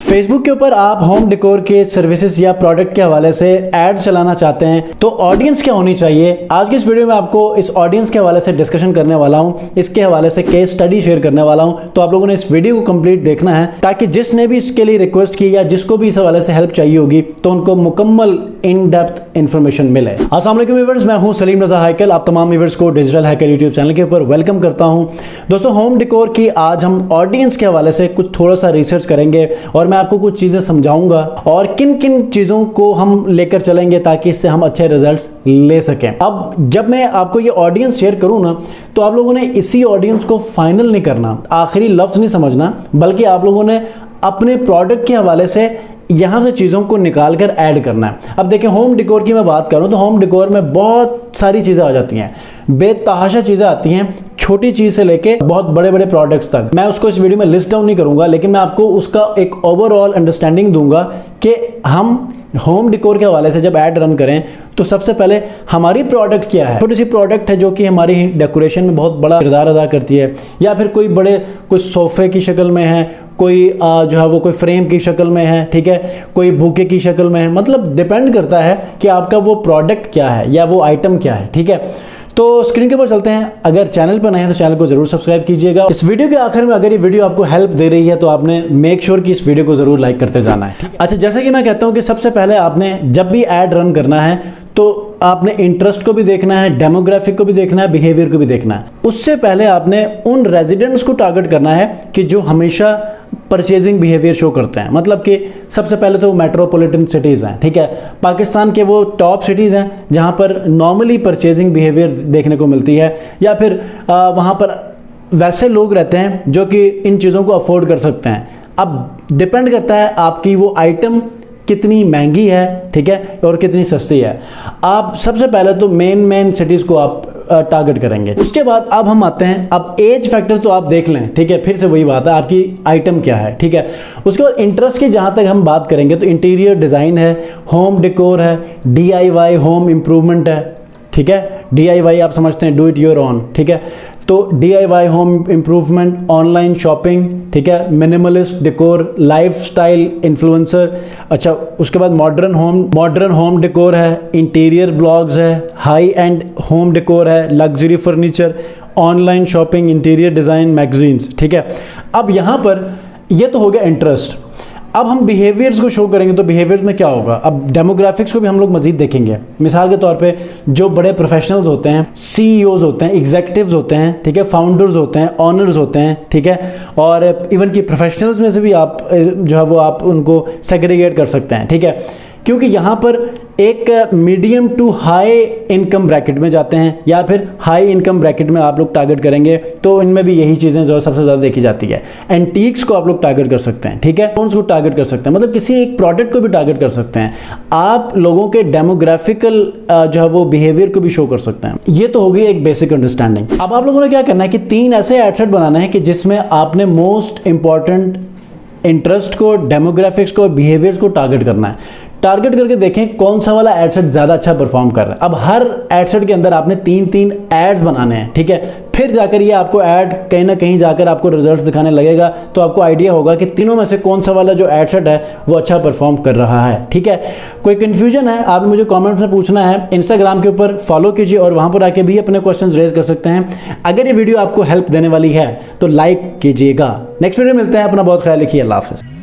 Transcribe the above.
Facebook के ऊपर आप होम डेकोर के सर्विसेज या प्रोडक्ट के हवाले से ऐड चलाना चाहते हैं तो ऑडियंस क्या होनी चाहिए। आज की इस वीडियो में आपको इस ऑडियंस के हवाले से डिस्कशन करने वाला हूं, इसके हवाले से केस स्टडी शेयर करने वाला हूं। तो आप लोगों ने इस वीडियो को कंप्लीट देखना है ताकि जिसने भी इसके लिए रिक्वेस्ट की या जिसको भी इस हवाले से हेल्प चाहिए होगी तो उनको मुकम्मल इन डेप्थ इंफॉर्मेशन मिले। अस्सलाम वालेकुम व्यूअर्स, मैं हूं सलीम रजा हैकल। आप तमाम व्यूअर्स को डिजिटल हैकर यूट्यूब चैनल के ऊपर वेलकम करता हूं। दोस्तों, होम डेकोर की आज हम ऑडियंस के हवाले से कुछ थोड़ा सा रिसर्च करेंगे और मैं आपको कुछ चीजें समझाऊंगा और किन किन चीजों को हम लेकर चलेंगे ताकि इससे हम अच्छे रिजल्ट्स ले सकें। अब जब मैं आपको ये ऑडियंस शेयर करूं ना तो आप लोगों ने इसी ऑडियंस को फाइनल नहीं करना, आखिरी लफ्ज नहीं समझना, बल्कि आप लोगों ने अपने प्रोडक्ट के हवाले से यहां से चीज़ों को निकाल कर ऐड करना है। अब देखिए, होम डेकोर की मैं बात करूं तो होम डेकोर में बहुत सारी चीज़ें आ जाती हैं, बेतहाशा चीज़ें आती हैं, छोटी चीज़ से लेके बहुत बड़े बड़े प्रोडक्ट्स तक। मैं उसको इस वीडियो में लिस्ट डाउन नहीं करूंगा, लेकिन मैं आपको उसका एक ओवरऑल अंडरस्टैंडिंग दूंगा कि हम होम डेकोर के हवाले से जब ऐड रन करें तो सबसे पहले हमारी प्रोडक्ट क्या है। छोटी सी प्रोडक्ट है जो कि हमारी डेकोरेशन में बहुत बड़ा किरदार अदा करती है, या फिर कोई सोफे की शक्ल में है, कोई जो है वो कोई फ्रेम की शक्ल में है, ठीक है, कोई बुके की शक्ल में है। मतलब डिपेंड करता है कि आपका वो प्रोडक्ट क्या है या वो आइटम क्या है, ठीक है। तो स्क्रीन के ऊपर चलते हैं। अगर चैनल पर नए हैं तो चैनल को जरूर सब्सक्राइब कीजिएगा। इस वीडियो के आखिर में अगर ये वीडियो आपको हेल्प दे रही है तो आपने मेक श्योर कि इस वीडियो को जरूर लाइक करते जाना है। अच्छा, जैसे कि मैं कहता हूं कि सबसे पहले आपने जब भी ऐड रन करना है तो आपने इंटरेस्ट को भी देखना है, डेमोग्राफिक को भी देखना है, बिहेवियर को भी देखना है। उससे पहले आपने उन रेजिडेंट्स को टारगेट करना है कि जो हमेशा परचेजिंग बिहेवियर शो करते हैं। मतलब कि सबसे पहले तो मेट्रोपॉलिटन सिटीज़ हैं, ठीक है, पाकिस्तान के वो टॉप सिटीज़ हैं जहां पर नॉर्मली परचेजिंग बिहेवियर देखने को मिलती है, या फिर वहां पर वैसे लोग रहते हैं जो कि इन चीज़ों को अफोर्ड कर सकते हैं। अब डिपेंड करता है आपकी वो आइटम कितनी महंगी है, ठीक है, और कितनी सस्ती है। आप सबसे पहले तो मेन सिटीज़ को आप टारगेट करेंगे। उसके बाद अब हम आते हैं, अब एज फैक्टर तो आप देख लें, ठीक है, फिर से वही बात है, आपकी आइटम क्या है, ठीक है। उसके बाद इंटरेस्ट की जहाँ तक हम बात करेंगे तो इंटीरियर डिज़ाइन है, होम डेकोर है, DIY होम इम्प्रूवमेंट है, ठीक है। DIY आप समझते हैं, डू इट योर ओन, ठीक है। तो DIY home improvement, online shopping, ठीक है, मिनिमलिस्ट डेकोर, लाइफस्टाइल इन्फ्लुएंसर। अच्छा, उसके बाद मॉडर्न होम डेकोर है, इंटीरियर ब्लॉग्स है, हाई एंड होम डेकोर है, luxury furniture, online shopping, interior design, magazines, ठीक है। अब यहाँ पर ये तो हो गया इंटरेस्ट। अब हम बिहेवियर्स को शो करेंगे तो बिहेवियर्स में क्या होगा। अब डेमोग्राफिक्स को भी हम लोग मजीद देखेंगे। मिसाल के तौर पे जो बड़े प्रोफेशनल्स होते हैं, CEOs होते हैं, एग्जीक्यूटिव्स होते हैं, ठीक है, फाउंडर्स होते हैं, ऑनर्स होते हैं, ठीक है, और इवन की प्रोफेशनल्स में से भी आप जो है वो आप उनको सेग्रीगेट कर सकते हैं, ठीक है, क्योंकि यहाँ पर एक medium to high income bracket में जाते हैं या फिर हाई इनकम ब्रैकेट में आप लोग टारगेट करेंगे तो इनमें भी यही चीज़ें जो है सबसे ज़्यादा देखी जाती है। एंटीक्स को आप लोग टारगेट कर सकते हैं, ठीक है, फोन्स को टारगेट कर सकते हैं, मतलब किसी एक प्रोडक्ट को भी टारगेट कर सकते हैं। आप लोगों के डेमोग्राफिकल जो है वो बिहेवियर को भी शो कर सकते हैं। ये तो होगी एक बेसिक अंडरस्टैंडिंग। अब आप लोगों ने क्या करना है कि 3 ऐसे एडसेट बनाना है कि जिसमें आपने मोस्ट इंपॉर्टेंट इंटरेस्ट को, डेमोग्राफिक्स को, बिहेवियर्स को टारगेट करना है। टारगेट करके देखें कौन सा वाला एडसेट ज़्यादा अच्छा परफॉर्म कर रहा है। अब हर एडसेट के अंदर आपने 3 एड्स बनाने हैं, ठीक है, फिर जाकर ये आपको ऐड कहीं ना कहीं जाकर आपको रिजल्ट्स दिखाने लगेगा तो आपको आइडिया होगा कि तीनों में से कौन सा वाला जो एडसेट है वो अच्छा परफॉर्म कर रहा है, ठीक है। कोई कन्फ्यूजन है आपने मुझे कमेंट्स में पूछना है, इंस्टाग्राम के ऊपर फॉलो कीजिए और वहाँ पर आके भी अपने क्वेश्चंस रेज कर सकते हैं। अगर ये वीडियो आपको हेल्प देने वाली है तो लाइक कीजिएगा। नेक्स्ट वीडियो मिलते हैं, अपना बहुत ख्याल रखिए, अल्लाह हाफ़िज़।